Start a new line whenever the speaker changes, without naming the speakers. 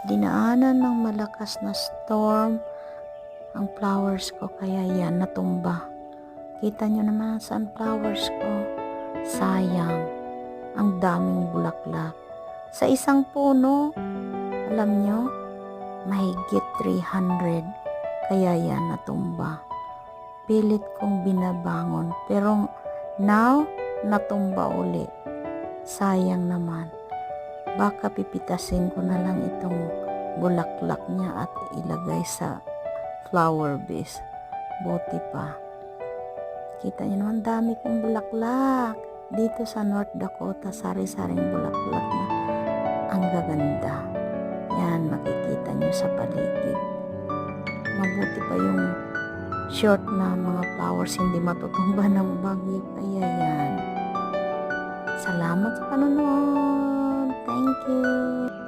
Dinaanan ng malakas na storm ang flowers ko, kaya yan, natumba. Kita nyo naman ang sunflowers ko. Sayang, ang daming bulaklak. Sa isang puno, alam nyo, mahigit 300. Kaya yan, natumba. Pilit kong binabangon, pero now, natumba uli. Sayang naman. Baka pipitasin ko na lang itong bulaklak niya at ilagay sa flower vase. Buti pa. Kita niyo naman, dami kong bulaklak. Dito sa North Dakota, sari-saring bulaklak na ang gaganda. Yan, makikita niyo sa paligid. Mabuti pa yung short na mga flowers, hindi matutumba ng bagyo. Kaya yan. Salamat sa panonood. Thank you.